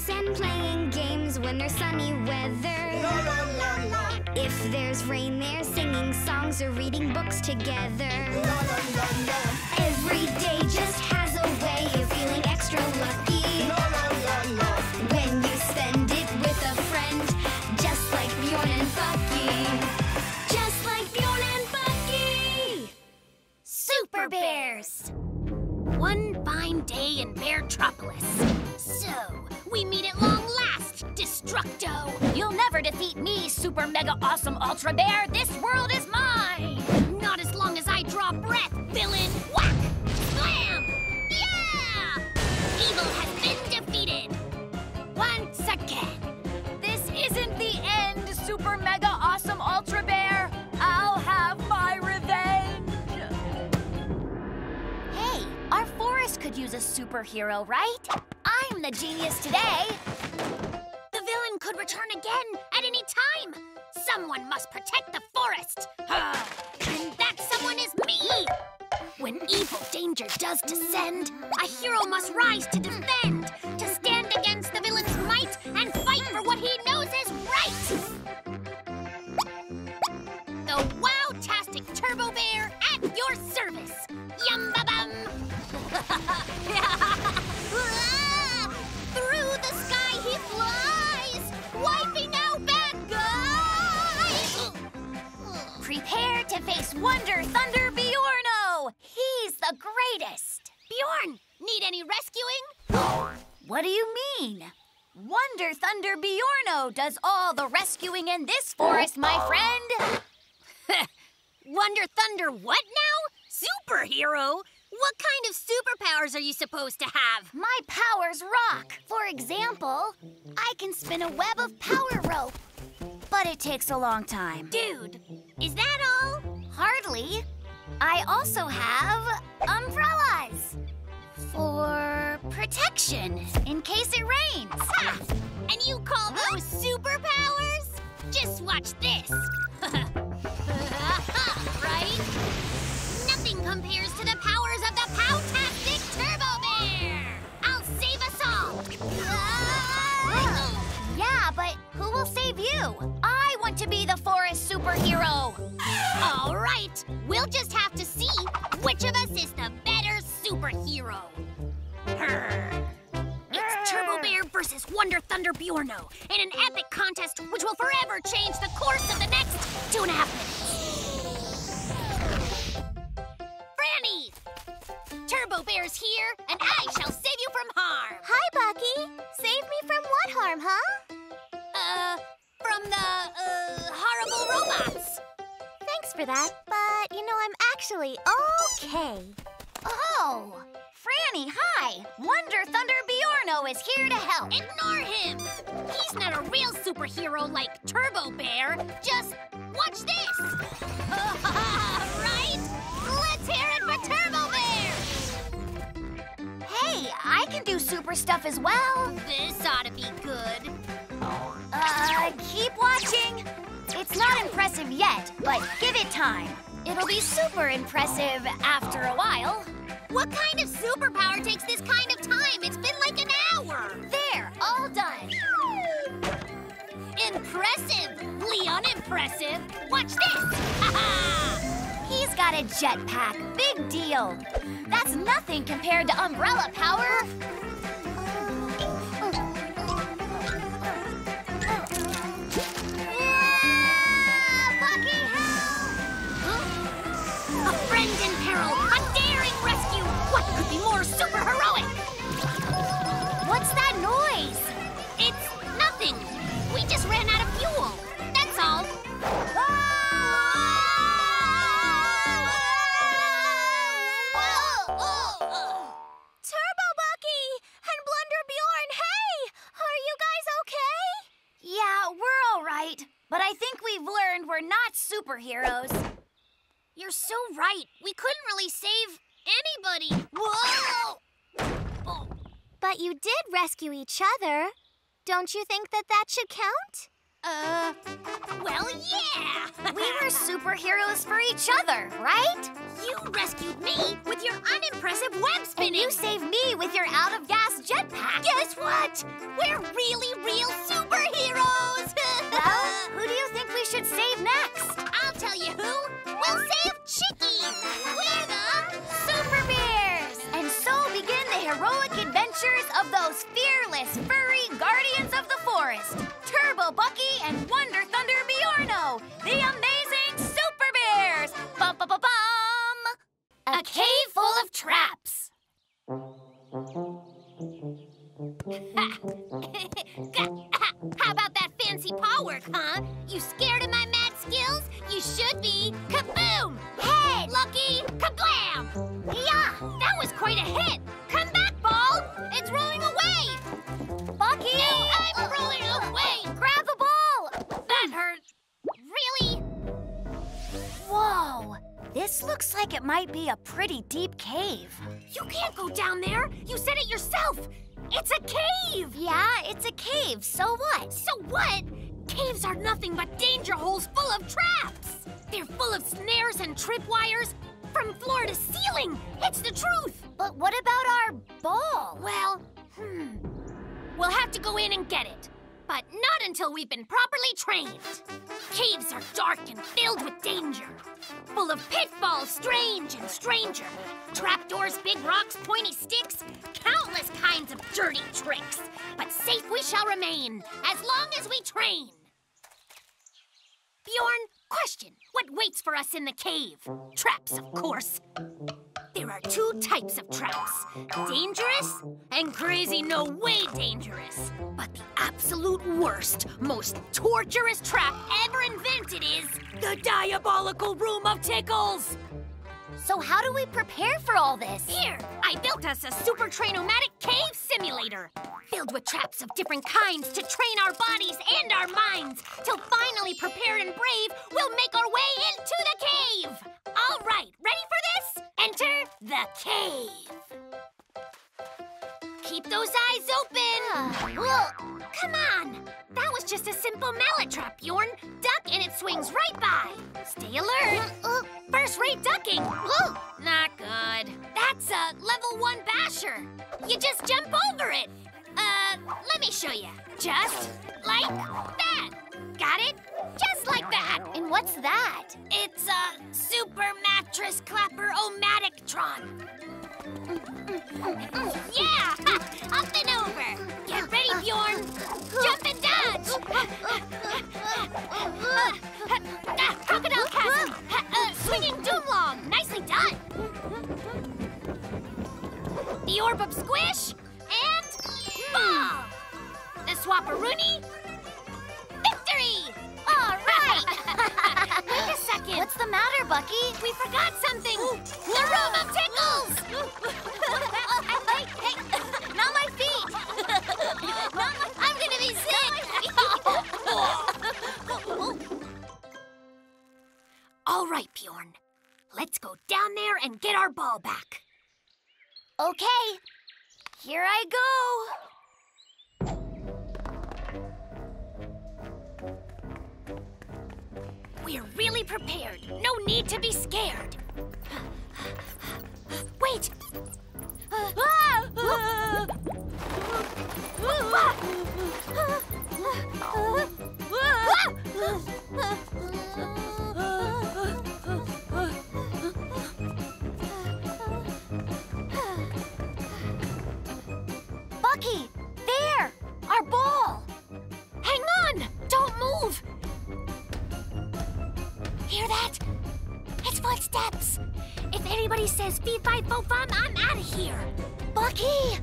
books and playing games when there's sunny weather. La la la la. If there's rain, they're singing songs or reading books together. La la la la. Every day just has a way of feeling extra lucky. La la la la. When you spend it with a friend, just like Bjorn and Bucky. Just like Bjorn and Bucky! Super Bears! One fine day in Beartropolis. So, we meet at long last, Destructo. You'll never defeat me, Super Mega Awesome Ultra Bear. This world is mine. Not as long as I draw breath, villain. Whack! Slam! Yeah! Evil has been defeated. Once again. This isn't the end, Super Mega Awesome Ultra Bear. I'll have my revenge. Hey, our forest could use a superhero, right? I'm the genius today. The villain could return again at any time. Someone must protect the forest. And that someone is me. When evil danger does descend, a hero must rise to defend, to stand against the villain's might and fight for what he knows is right. The Wow-tastic Turbo Bear at your service. Yum-ba-bum! Through the sky he flies, wiping out bad guys! Prepare to face Wonder Thunder Bjorno! He's the greatest! Bjorn, need any rescuing? What do you mean? Wonder Thunder Bjorno does all the rescuing in this forest, my friend! Wonder Thunder what now? Superhero? What kind of superpowers are you supposed to have? My powers rock. For example, I can spin a web of power rope. But it takes a long time. Dude, is that all? Hardly. I also have umbrellas. For protection, in case it rains. Ha! And you call those superpowers? Just watch this. Right? Nothing compares to the powers of the Pow-tastic Turbo Bear! I'll save us all! Yeah, but who will save you? I want to be the forest superhero! All right, we'll just have to see which of us is the better superhero. It's Turbo Bear versus Wonder Thunder Bjorno in an epic contest which will forever change the course of the next 2.5 minutes. Franny! Turbo Bear's here, and I shall save you from harm. Hi, Bucky. Save me from what harm, huh? From the, horrible robots. Thanks for that, but, you know, I'm actually okay. Oh! Franny, hi! Wonder Thunder Bjorno is here to help. Ignore him! He's not a real superhero like Turbo Bear. Just watch this! Right? Let's hear it for Turbo Bear! Hey, I can do super stuff as well. This ought to be good. Keep watching. It's not impressive yet, but give it time. It'll be super impressive after a while. What kind of superpower takes this kind of time? It's been like an hour. There, all done. Impressively unimpressive. Watch this. He's got a jetpack. Big deal. That's nothing compared to umbrella power. A friend in peril, a daring rescue! What could be more super heroic? What's that noise? It's nothing. We just ran out of fuel. That's all. Turbo Bucky and Blunder Bjorn, hey! Are you guys okay? Yeah, we're all right. But I think we've learned we're not superheroes. You're so right. We couldn't really save anybody. Whoa! But you did rescue each other. Don't you think that that should count? Well, yeah! We were superheroes for each other, right? You rescued me with your unimpressive web spinning! And you saved me with your out-of-gas jetpack. Guess what? We're really real superheroes! Well, who do you think we should save next? I'll tell you who! We'll save Chicky! We're the Super Bears! And so begin the heroic adventures of those fearless, furry guardians of the forest. Turbo Bucky and Wonder Thunder Bjorno, the amazing Super Bears! Bum-bum-bum-bum! A cave full of traps. How about that fancy paw work, huh? You scared of my mad skills? You should be. Kaboom! Head! Lucky! Kablam! Yeah! That was quite a hit! Come back, ball! It's rolling away! Bucky! No, I'm rolling away! Grab the ball! That hurt! Really? Whoa! This looks like it might be a pretty deep cave. You can't go down there! You said it yourself! It's a cave! Yeah, it's a cave. So what? So what? Caves are nothing but danger holes full of traps! They're full of snares and tripwires from floor to ceiling! It's the truth! But what about our ball? Well, we'll have to go in and get it. But not until we've been properly trained. Caves are dark and filled with danger. Full of pitfalls, strange and stranger. Trapdoors, big rocks, pointy sticks. Countless kinds of dirty tricks. But safe we shall remain, as long as we train. Bjorn, question. What waits for us in the cave? Traps, of course. There are two types of traps. Dangerous and crazy no way dangerous. But the absolute worst, most torturous trap ever invented is the diabolical room of tickles. So how do we prepare for all this? Here, I built us a super train-o-matic cave simulator. Filled with traps of different kinds to train our bodies and our minds. Till finally prepared and brave, we'll make our way into the cave. All right, ready for this? Enter the cave. Keep those eyes open. Whoa, come on. That was just a simple mallet trap, Bjorn. Duck and it swings right by. Stay alert. First-rate ducking. Not good. That's a level 1 basher. You just jump over it. Let me show you. Just like that. Got it? Just like that. And what's that? It's a super mattress clapper-o-matic-tron. Yeah! Up and over! Get ready, Bjorn! Jump and dodge! Crocodile chasm! Swinging doomlong! Nicely done! The orb of squish, and ball! The swapperoonie, victory! All right! Wait a second! What's the matter, Bucky? We forgot something! The room of tickles! Hey, not my feet! I'm gonna be sick! All right, Bjorn. Let's go down there and get our ball back. Okay, here I go. We're really prepared. No need to be scared. Wait! Bucky, there! Our ball! Hang on! Don't move! Hear that? It's footsteps! If anybody says fee-fi-fo-fum, I'm out of here! Bucky!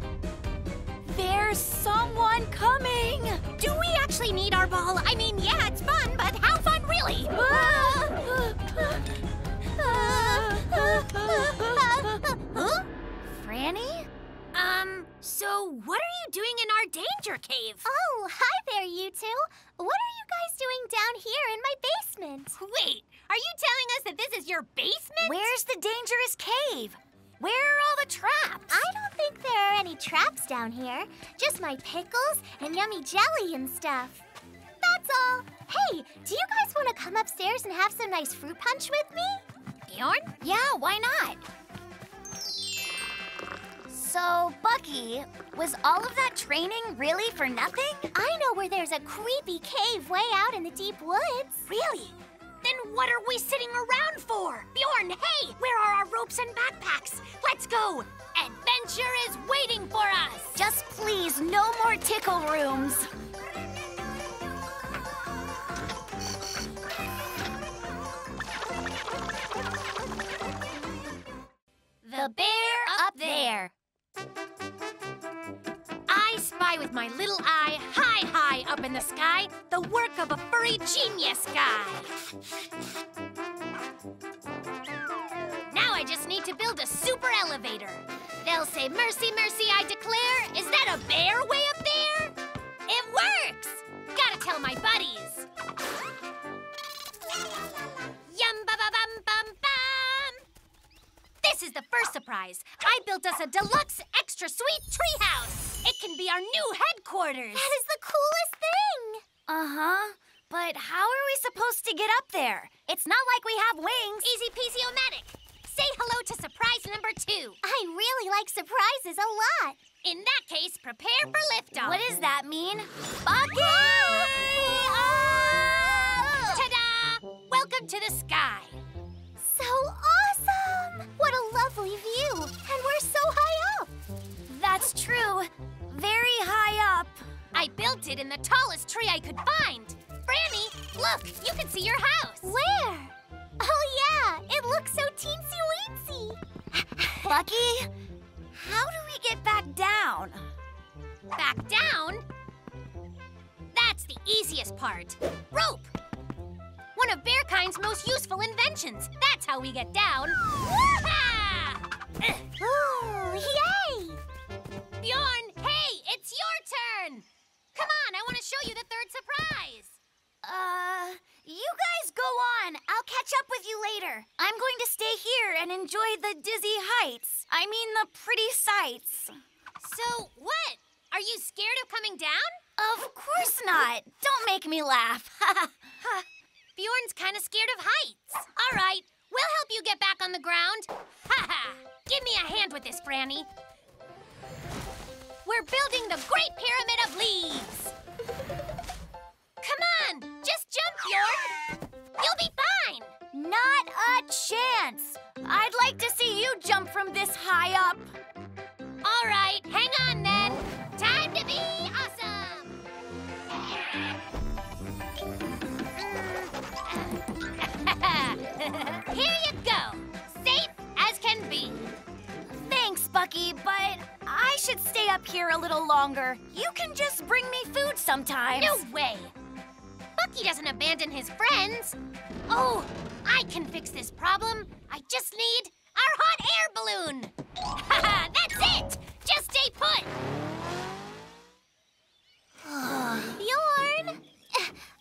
There's someone coming! Do we actually need our ball? I mean, yeah, it's fun, but how fun really? Huh? Franny? So what are you doing in our danger cave? Oh, hi there, you two. What are you guys doing down here in my basement? Wait, are you telling us that this is your basement? Where's the dangerous cave? Where are all the traps? I don't think there are any traps down here. Just my pickles and yummy jelly and stuff. That's Hi-all. Hey, do you guys want to come upstairs and have some nice fruit punch with me? Bjorn? Yeah, why not? So, Bucky, was all of that training really for nothing? I know where there's a creepy cave way out in the deep woods. Really? Then what are we sitting around for? Bjorn, hey, where are our ropes and backpacks? Let's go. Adventure is waiting for us. Just please, no more tickle rooms. The bear up there. I spy with my little eye high, high up in the sky, the work of a furry genius guy. Now I just need to build a super elevator. They'll say, mercy, mercy, I declare. Is that a bear way up there? It works! Gotta tell my buddies. Yum-ba-ba-bum-bum-bum! This is the first surprise. I built us a deluxe extra sweet treehouse. It can be our new headquarters. That is the coolest thing. Uh-huh. But how are we supposed to get up there? It's not like we have wings. Easy peasy-o-matic. Say hello to surprise number 2. I really like surprises a lot. In that case, prepare for liftoff. What does that mean? Bucky! Ta-da! Welcome to the sky. So awesome! What a lovely view. And we're so high up. That's true. Very high up. I built it in the tallest tree I could find. Franny, look, you can see your house. Where? Oh yeah, it looks so teensy-weensy. Bucky, how do we get back down? Back down? That's the easiest part. Rope! One of Bearkind's most useful inventions. That's how we get down. Woo-ha! Ooh, yay! Bjorn, hey, it's your turn! Come on, I want to show you the third surprise. You guys go on. I'll catch up with you later. I'm going to stay here and enjoy the dizzy heights. I mean the pretty sights. So, what? Are you scared of coming down? Of course not. Don't make me laugh. Bjorn's kind of scared of heights. All right, we'll help you get back on the ground. Ha-ha! Give me a hand with this, Franny. We're building the Great Pyramid of Leaves. Come on, just jump, Bjorn. You'll be fine. Not a chance. I'd like to see you jump from this high up. All right, hang on then. Time to be awesome. Here you go. Safe as can be. Thanks, Bucky, but I should stay up here a little longer. You can just bring me food sometimes. No way. Bucky doesn't abandon his friends. Oh, I can fix this problem. I just need our hot air balloon. Haha, that's it. Just stay put. Bjorn,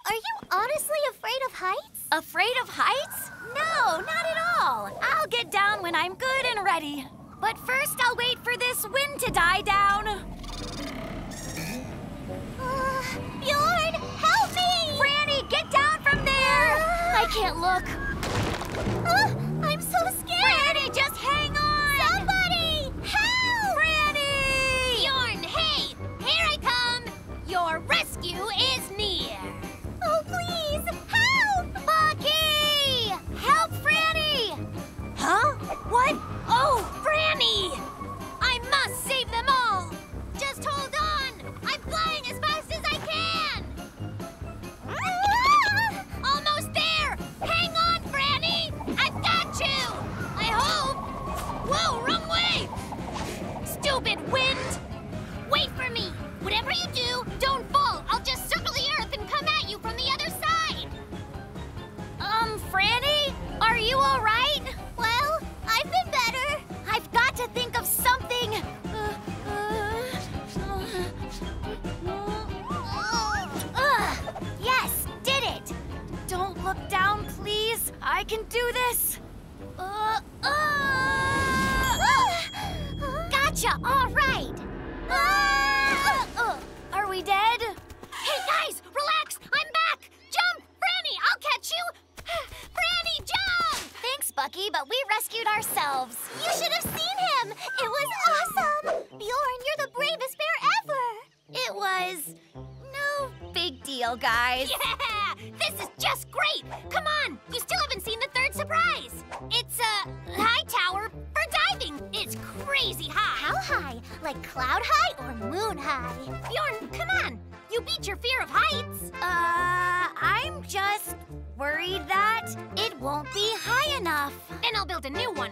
are you honestly afraid of heights? Afraid of heights? No, not at all. I'll get down when I'm good and ready. But first, I'll wait for this wind to die down. Bjorn, help me! Franny, get down from there! I can't look. I'm so scared! Franny, just hang on! Somebody! Help! Franny! Bjorn, hey, here I come. Your rescue is near. Oh, please, help! Bucky! Help Franny! Huh? What? Oh, Franny! I must save them all. Just hold on. I'm flying as fast as I can. Almost there. Hang on, Franny. I've got you. I hope. Whoa, wrong way. Stupid wind. Wait for me. Whatever you do, don't fall. I'll just circle the earth and come at you from the other side. Franny? Are you all right? Well, I've been better. I've got to think of something. Yes, did it. Don't look down, please. I can do this. Gotcha, all right. Are we dead? Hey, guys, relax. I'm back. Bucky, but we rescued ourselves. You should have seen him! It was awesome! Bjorn, you're the bravest bear ever! It was no big deal, guys. Yeah! This is just great! Come on! You still haven't seen the third surprise! It's a high tower for diving! It's crazy high! How high? Like cloud high or moon high? Bjorn, come on! You beat your fear of heights! I'm just worried that it won't be high enough. Then I'll build a new one.